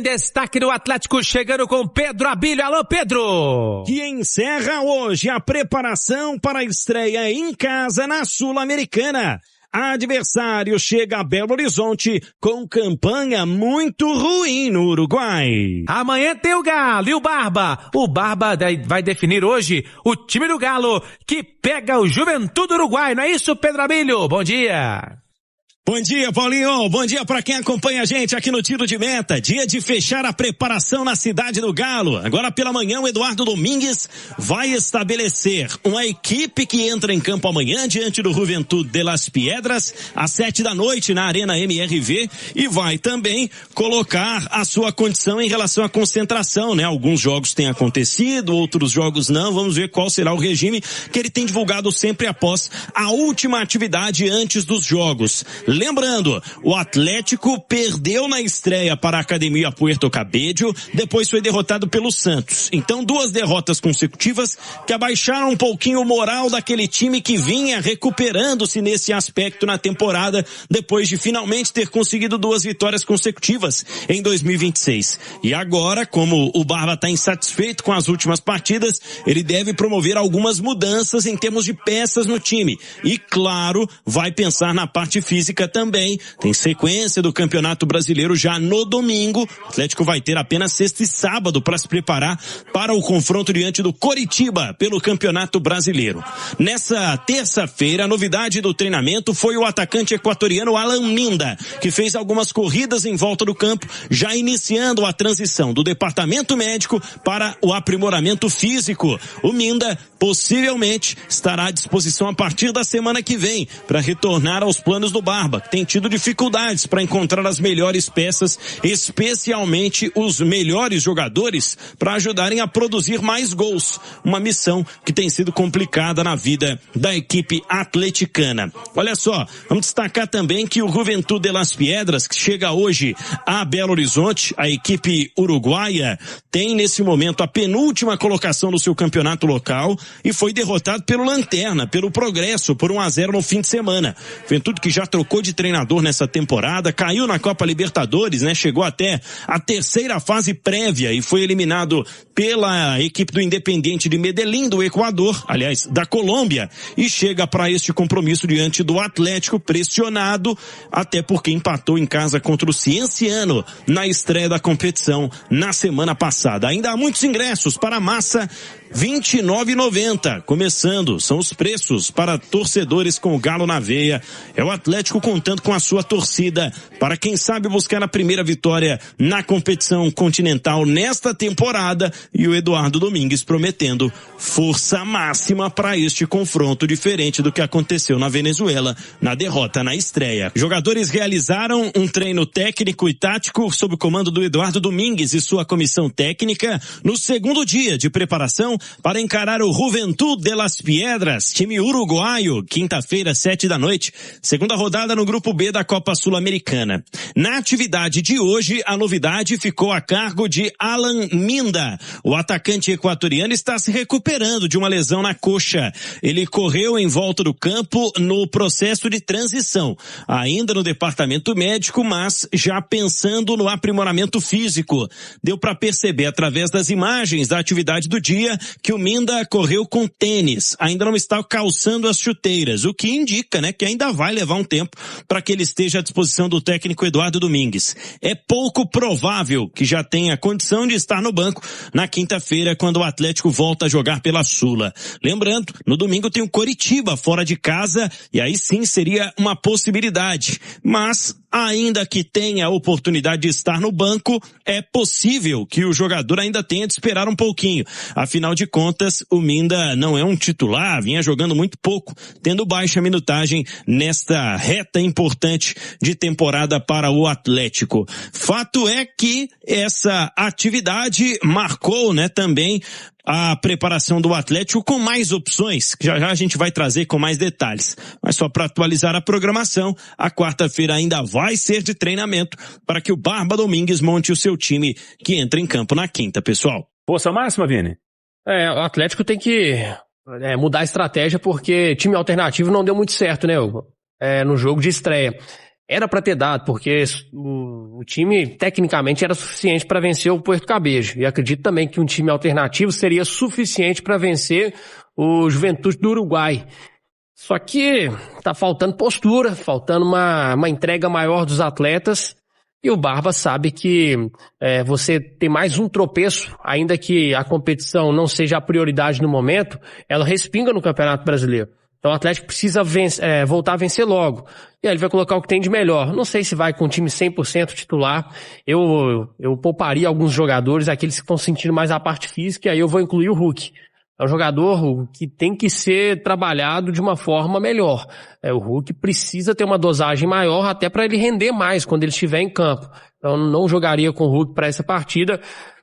Destaque no Atlético chegando com Pedro Abílio. Alô, Pedro! Que encerra hoje a preparação para a estreia em casa na Sul-Americana. Adversário chega a Belo Horizonte com campanha muito ruim no Uruguai. Amanhã tem o Galo e o Barba. O Barba vai definir hoje o time do Galo que pega o Juventude Uruguai. Não é isso, Pedro Abílio? Bom dia! Bom dia, Paulinho. Bom dia para quem acompanha a gente aqui no Tiro de Meta. Dia de fechar a preparação na cidade do Galo. Agora pela manhã o Eduardo Domingues vai estabelecer uma equipe que entra em campo amanhã diante do Juventude de Las Piedras às 7h na Arena MRV e vai também colocar a sua condição em relação à concentração, né? Alguns jogos têm acontecido, outros jogos não. Vamos ver qual será o regime que ele tem divulgado sempre após a última atividade antes dos jogos. Lembrando, o Atlético perdeu na estreia para a Academia Puerto Cabello, depois foi derrotado pelo Santos. Então, 2 derrotas consecutivas que abaixaram um pouquinho o moral daquele time que vinha recuperando-se nesse aspecto na temporada, depois de finalmente ter conseguido 2 vitórias consecutivas em 2026. E agora, como o Barba está insatisfeito com as últimas partidas, ele deve promover algumas mudanças em termos de peças no time. E, claro, vai pensar na parte física também. Tem sequência do Campeonato Brasileiro já no domingo. O Atlético vai ter apenas sexta e sábado para se preparar para o confronto diante do Coritiba pelo Campeonato Brasileiro. Nessa terça-feira, a novidade do treinamento foi o atacante equatoriano Alan Minda, que fez algumas corridas em volta do campo, já iniciando a transição do departamento médico para o aprimoramento físico. O Minda possivelmente estará à disposição a partir da semana que vem para retornar aos planos do Barba, que tem tido dificuldades para encontrar as melhores peças, especialmente os melhores jogadores, para ajudarem a produzir mais gols. Uma missão que tem sido complicada na vida da equipe atleticana. Olha só, vamos destacar também que o Juventude de Las Piedras, que chega hoje a Belo Horizonte, a equipe uruguaia, tem nesse momento a penúltima colocação do seu campeonato local e foi derrotado pelo Lanterna, pelo Progresso, por 1-0 no fim de semana. Juventude que já trocou de treinador nessa temporada, caiu na Copa Libertadores, né? Chegou até a terceira fase prévia e foi eliminado pela equipe do Independiente de Medellín, do Equador, aliás, da Colômbia, e chega para este compromisso diante do Atlético, pressionado, até porque empatou em casa contra o Cienciano na estreia da competição na semana passada. Ainda há muitos ingressos para a massa, R$29,90, começando, são os preços para torcedores com o Galo na veia. É o Atlético contando com a sua torcida para, quem sabe, buscar a primeira vitória na competição continental nesta temporada, e o Eduardo Domingues prometendo força máxima para este confronto, diferente do que aconteceu na Venezuela na derrota na estreia. Jogadores realizaram um treino técnico e tático sob o comando do Eduardo Domingues e sua comissão técnica no segundo dia de preparação para encarar o Juventude de Las Piedras, time uruguaio, quinta-feira, 7h, segunda rodada no grupo B da Copa Sul-Americana. Na atividade de hoje, a novidade ficou a cargo de Alan Minda. O atacante equatoriano está se recuperando de uma lesão na coxa. Ele correu em volta do campo no processo de transição, ainda no departamento médico, mas já pensando no aprimoramento físico. Deu para perceber através das imagens da atividade do dia que o Minda correu com tênis, ainda não está calçando as chuteiras, o que indica, né, que ainda vai levar um tempo para que ele esteja à disposição do técnico Eduardo Domingues. É pouco provável que já tenha condição de estar no banco na quinta-feira, quando o Atlético volta a jogar pela Sula. Lembrando, no domingo tem o Coritiba fora de casa, e aí sim seria uma possibilidade, mas ainda que tenha a oportunidade de estar no banco, é possível que o jogador ainda tenha de esperar um pouquinho. Afinal de contas, o Minda não é um titular, vinha jogando muito pouco, tendo baixa minutagem nesta reta importante de temporada para o Atlético. Fato é que essa atividade marcou, né, também a preparação do Atlético com mais opções, que já a gente vai trazer com mais detalhes. Mas só para atualizar a programação, a quarta-feira ainda vai ser de treinamento para que o Barba Domingues monte o seu time que entra em campo na quinta, pessoal. Força máxima, Vini? O Atlético tem que mudar a estratégia, porque time alternativo não deu muito certo, né, Hugo? No jogo de estreia. Era para ter dado, porque o time tecnicamente era suficiente para vencer o Puerto Cabello. E acredito também que um time alternativo seria suficiente para vencer o Juventude do Uruguai. Só que tá faltando postura, faltando uma entrega maior dos atletas. E o Barba sabe que você ter mais um tropeço, ainda que a competição não seja a prioridade no momento, ela respinga no Campeonato Brasileiro. Então o Atlético precisa voltar a vencer logo. E aí ele vai colocar o que tem de melhor. Não sei se vai com o time 100% titular. Eu pouparia alguns jogadores, aqueles que estão sentindo mais a parte física, e aí eu vou incluir o Hulk. É um jogador que tem que ser trabalhado de uma forma melhor. O Hulk precisa ter uma dosagem maior até para ele render mais quando ele estiver em campo. Então eu não jogaria com o Hulk para essa partida.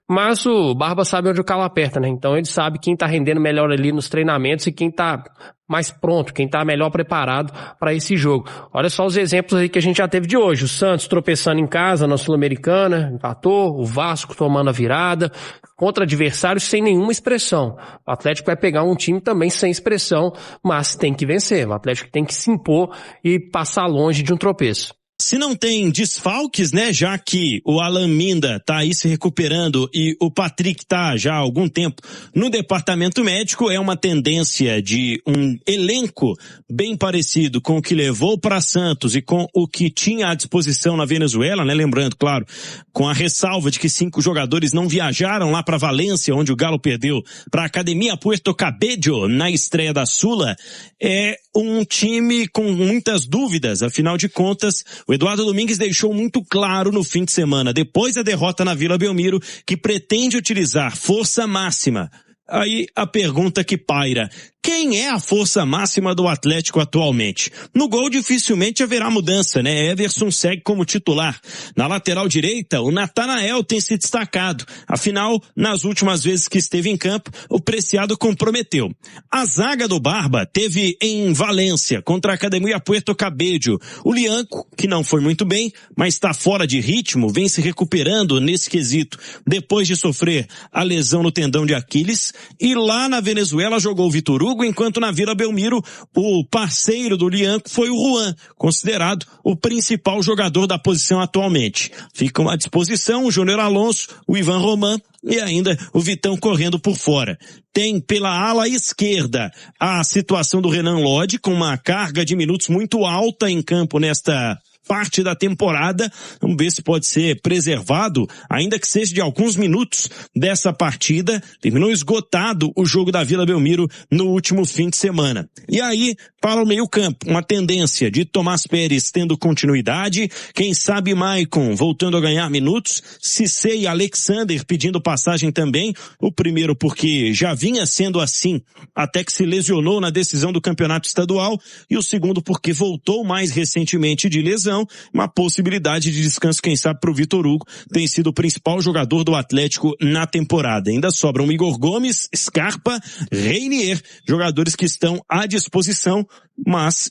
Mas o Barba sabe onde o calo aperta, né? Então ele sabe quem tá rendendo melhor ali nos treinamentos e quem tá mais pronto, quem tá melhor preparado para esse jogo. Olha só os exemplos aí que a gente já teve de hoje. O Santos tropeçando em casa na Sul-Americana, empatou. O Vasco tomando a virada, contra adversários sem nenhuma expressão. O Atlético vai pegar um time também sem expressão, mas tem que vencer. O Atlético tem que se impor e passar longe de um tropeço. Se não tem desfalques, né, já que o Alan Minda tá aí se recuperando e o Patrick tá já há algum tempo no departamento médico, é uma tendência de um elenco bem parecido com o que levou para Santos e com o que tinha à disposição na Venezuela, né, lembrando, claro, com a ressalva de que 5 jogadores não viajaram lá para Valência, onde o Galo perdeu para a Academia Puerto Cabello na estreia da Sula. É um time com muitas dúvidas, afinal de contas, o Eduardo Domingues deixou muito claro no fim de semana, depois da derrota na Vila Belmiro, que pretende utilizar força máxima. Aí a pergunta que paira: quem é a força máxima do Atlético atualmente? No gol dificilmente haverá mudança, né? Everson segue como titular. Na lateral direita, o Natanael tem se destacado. Afinal, nas últimas vezes que esteve em campo, o Preciado comprometeu. A zaga do Barba teve em Valência, contra a Academia Puerto Cabello, o Lianco, que não foi muito bem, mas está fora de ritmo, vem se recuperando nesse quesito, depois de sofrer a lesão no tendão de Aquiles. E lá na Venezuela jogou o Vitor Hugo, enquanto na Vila Belmiro o parceiro do Lianco foi o Juan, considerado o principal jogador da posição atualmente. Ficam à disposição o Júnior Alonso, o Ivan Roman e ainda o Vitão correndo por fora. Tem pela ala esquerda a situação do Renan Lodge, com uma carga de minutos muito alta em campo nesta parte da temporada. Vamos ver se pode ser preservado, ainda que seja de alguns minutos dessa partida. Terminou esgotado o jogo da Vila Belmiro no último fim de semana. E aí, para o meio-campo, uma tendência de Tomás Pérez tendo continuidade, quem sabe Maicon voltando a ganhar minutos, Cissé e Alexander pedindo passagem também, o primeiro porque já vinha sendo assim até que se lesionou na decisão do campeonato estadual, e o segundo porque voltou mais recentemente de lesão. Uma possibilidade de descanso, quem sabe, para o Vitor Hugo, tem sido o principal jogador do Atlético na temporada. Ainda sobram Igor Gomes, Scarpa, Reinier, jogadores que estão à disposição, mas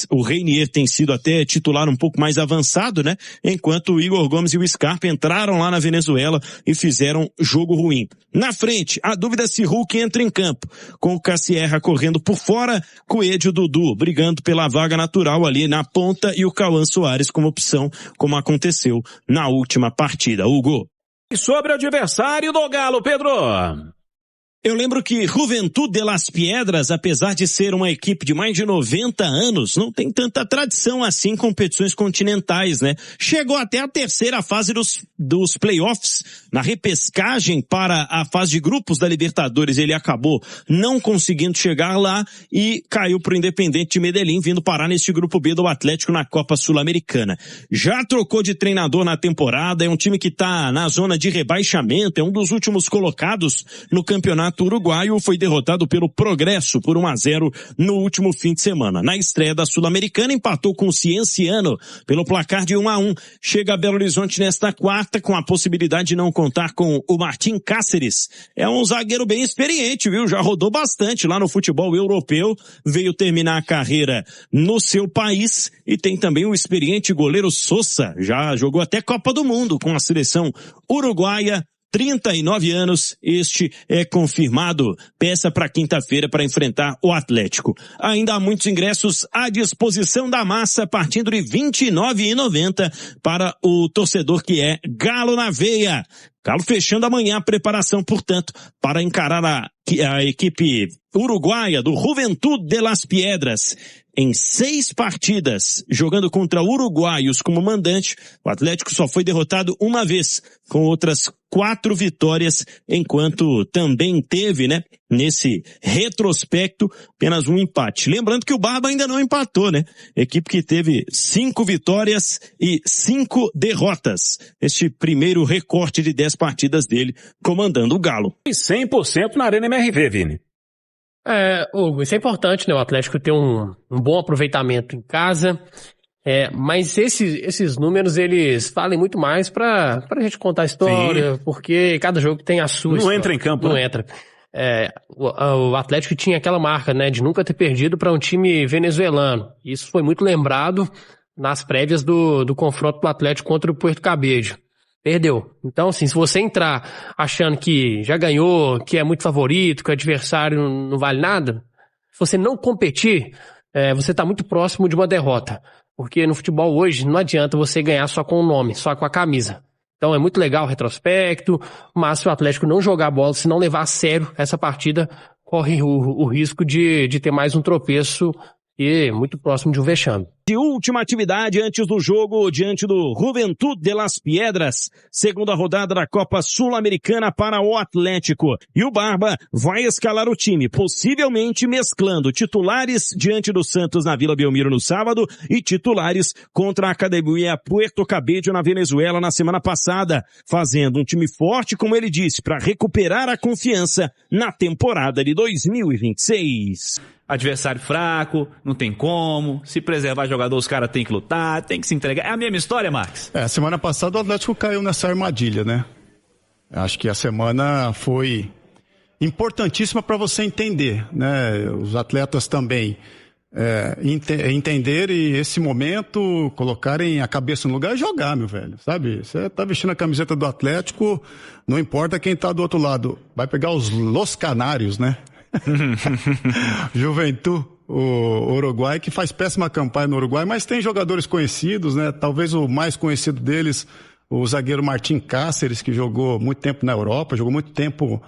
o Reinier tem sido até titular um pouco mais avançado, né? Enquanto o Igor Gomes e o Scarpa entraram lá na Venezuela e fizeram jogo ruim. Na frente, a dúvida se Hulk entra em campo, com o Cassierra correndo por fora, Coelho e Dudu brigando pela vaga natural ali na ponta e o Cauã Soares como opção, como aconteceu na última partida. Hugo. E sobre o adversário do Galo, Pedro? Eu lembro que Juventud de las Piedras, apesar de ser uma equipe de mais de 90 anos, não tem tanta tradição assim em competições continentais, né? Chegou até a terceira fase dos playoffs, na repescagem para a fase de grupos da Libertadores. Ele acabou não conseguindo chegar lá e caiu para o Independente de Medellín, vindo parar neste grupo B do Atlético na Copa Sul-Americana. Já trocou de treinador na temporada, é um time que está na zona de rebaixamento, é um dos últimos colocados no campeonato uruguaio, foi derrotado pelo Progresso por 1-0 no último fim de semana. Na estreia da Sul-Americana, empatou com o Cienciano pelo placar de 1-1. Chega a Belo Horizonte nesta quarta, com a possibilidade de não contar com o Martín Cáceres. É um zagueiro bem experiente, viu? Já rodou bastante lá no futebol europeu, veio terminar a carreira no seu país, e tem também o experiente goleiro Sosa, já jogou até Copa do Mundo com a seleção uruguaia. 39 anos, este é confirmado. Peça para quinta-feira para enfrentar o Atlético. Ainda há muitos ingressos à disposição da massa, partindo de R$ 29,90 para o torcedor que é Galo na Veia. Galo fechando amanhã a preparação, portanto, para encarar a equipe uruguaia do Juventud de las Piedras. Em 6 partidas, jogando contra uruguaios como mandante, o Atlético só foi derrotado uma vez, com outras 4 vitórias, enquanto também teve, nesse retrospecto, apenas um empate. Lembrando que o Barba ainda não empatou, Equipe que teve 5 vitórias e 5 derrotas. Este primeiro recorte de 10 partidas dele, comandando o Galo. E 100% na Arena MRV, Vini. Hugo, isso é importante, O Atlético ter um bom aproveitamento em casa, mas esses números, eles valem muito mais pra gente contar a história, porque cada jogo tem a sua Não história. entra em campo, Não entra. O Atlético tinha aquela marca, de nunca ter perdido para um time venezuelano. Isso foi muito lembrado nas prévias do confronto do Atlético contra o Puerto Cabello. Perdeu. Então, assim, se você entrar achando que já ganhou, que é muito favorito, que o adversário não vale nada, se você não competir, você está muito próximo de uma derrota. Porque no futebol hoje não adianta você ganhar só com o nome, só com a camisa. Então é muito legal o retrospecto, mas se o Atlético não jogar bola, se não levar a sério essa partida, corre o risco de ter mais um tropeço e muito próximo de um vexame. De última atividade antes do jogo diante do Juventud de las Piedras, segunda rodada da Copa Sul-Americana para o Atlético. E o Barba vai escalar o time, possivelmente mesclando titulares diante do Santos na Vila Belmiro no sábado e titulares contra a Academia Puerto Cabello na Venezuela na semana passada, fazendo um time forte, como ele disse, para recuperar a confiança na temporada de 2026. Adversário fraco, não tem como, se preservar jogador, os caras têm que lutar, tem que se entregar. É a mesma história, Marques? Semana passada o Atlético caiu nessa armadilha, Acho que a semana foi importantíssima para você entender, Os atletas também entenderem esse momento, colocarem a cabeça no lugar e jogar, meu velho, sabe? Você tá vestindo a camiseta do Atlético, não importa quem tá do outro lado, vai pegar os Los Canários, Juventud, o Uruguai, que faz péssima campanha no Uruguai, mas tem jogadores conhecidos, Talvez o mais conhecido deles, o zagueiro Martin Cáceres, que jogou muito tempo na Europa, jogou muito tempo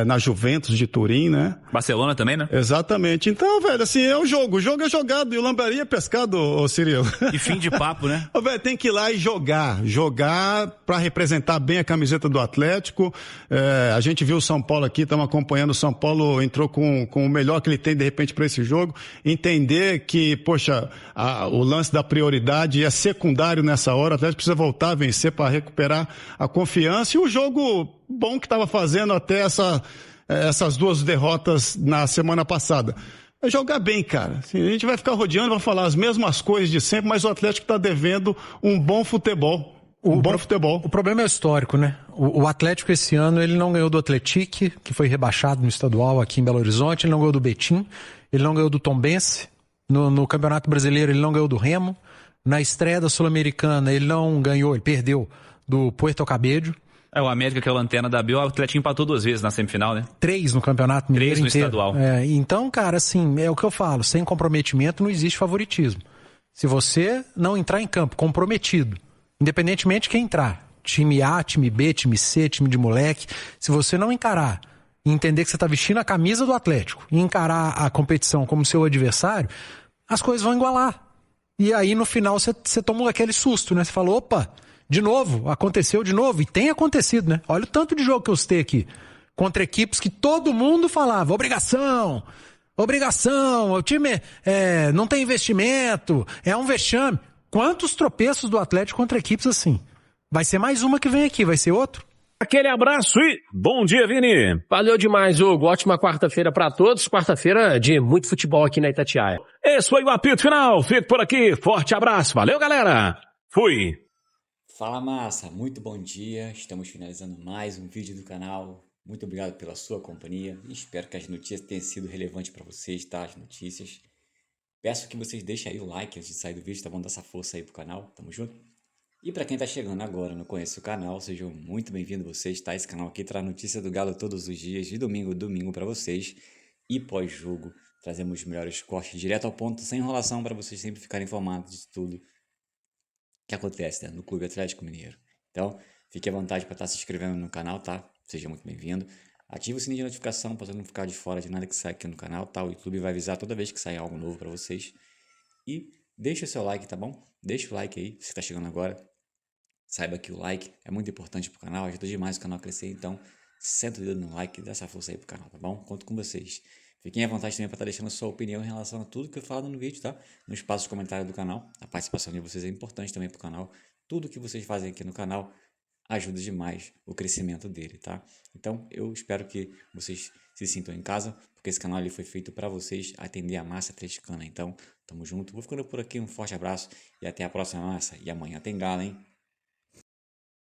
na Juventus de Turim, Barcelona também, Exatamente. Então, velho, assim, é o jogo é jogado e o Lambaria é pescado, ô Cirilo. E fim de papo, Velho, tem que ir lá e jogar pra representar bem a camiseta do Atlético. A gente viu o São Paulo aqui, estamos acompanhando, o São Paulo entrou com o melhor que ele tem, de repente, pra esse jogo. Entender que, poxa, o lance da prioridade é secundário nessa hora, o Atlético precisa voltar a vencer para recuperar a confiança, e o jogo bom que estava fazendo até essas 2 derrotas na semana passada. É jogar bem, cara. Assim, a gente vai ficar rodeando, vai falar as mesmas coisas de sempre, mas o Atlético está devendo um bom futebol. Futebol. O problema é o histórico, O Atlético esse ano, ele não ganhou do Atlético, que foi rebaixado no estadual aqui em Belo Horizonte, ele não ganhou do Betim, ele não ganhou do Tombense, no Campeonato Brasileiro ele não ganhou do Remo, na estreia da Sul-Americana ele perdeu do Puerto Cabello. O América, que é o lanterna da Bio, o Atlético empatou 2 vezes na semifinal, 3 no Campeonato Mineiro 3 no inteiro. estadual. Então, cara, assim, é o que eu falo, sem comprometimento não existe favoritismo. Se você não entrar em campo comprometido, independentemente de quem entrar, time A, time B, time C, time de moleque, se você não encarar e entender que você está vestindo a camisa do Atlético e encarar a competição como seu adversário, as coisas vão igualar. E aí no final você toma aquele susto, Você fala, opa, de novo, aconteceu de novo, e tem acontecido, Olha o tanto de jogo que eu citei aqui, contra equipes que todo mundo falava, obrigação, o time não tem investimento, é um vexame. Quantos tropeços do Atlético contra equipes assim? Vai ser mais uma que vem aqui, vai ser outro? Aquele abraço e bom dia, Vini. Valeu demais, Hugo. Ótima quarta-feira para todos. Quarta-feira de muito futebol aqui na Itatiaia. Esse foi o apito final. Fico por aqui. Forte abraço. Valeu, galera. Fui. Fala, massa. Muito bom dia. Estamos finalizando mais um vídeo do canal. Muito obrigado pela sua companhia. Espero que as notícias tenham sido relevantes para vocês, tá? As notícias. Peço que vocês deixem aí o like antes de sair do vídeo, tá bom? Dá essa força aí pro canal. Tamo junto. E para quem tá chegando agora, não conhece o canal, sejam muito bem-vindos vocês, tá? Esse canal aqui traz notícia do Galo todos os dias, de domingo a domingo para vocês. E pós-jogo, trazemos os melhores cortes direto ao ponto, sem enrolação, para vocês sempre ficarem informados de tudo que acontece, né, no Clube Atlético Mineiro. Então, fique à vontade para estar se inscrevendo no canal, tá? Seja muito bem-vindo. Ative o sininho de notificação para você não ficar de fora de nada que sai aqui no canal, tá? O YouTube vai avisar toda vez que sair algo novo para vocês. E deixa o seu like, tá bom? Deixa o like aí, se está chegando agora. Saiba que o like é muito importante pro canal, ajuda demais o canal a crescer, então senta o dedo no like e dá essa força aí pro canal, tá bom? Conto com vocês. Fiquem à vontade também para estar deixando a sua opinião em relação a tudo que eu falo no vídeo, tá? No espaço de comentário do canal, a participação de vocês é importante também pro canal. Tudo que vocês fazem aqui no canal ajuda demais o crescimento dele, tá? Então eu espero que vocês se sintam em casa, porque esse canal ali foi feito para vocês atender a massa atleticana. Então, tamo junto. Vou ficando por aqui, um forte abraço e até a próxima massa. E amanhã tem Galo, hein?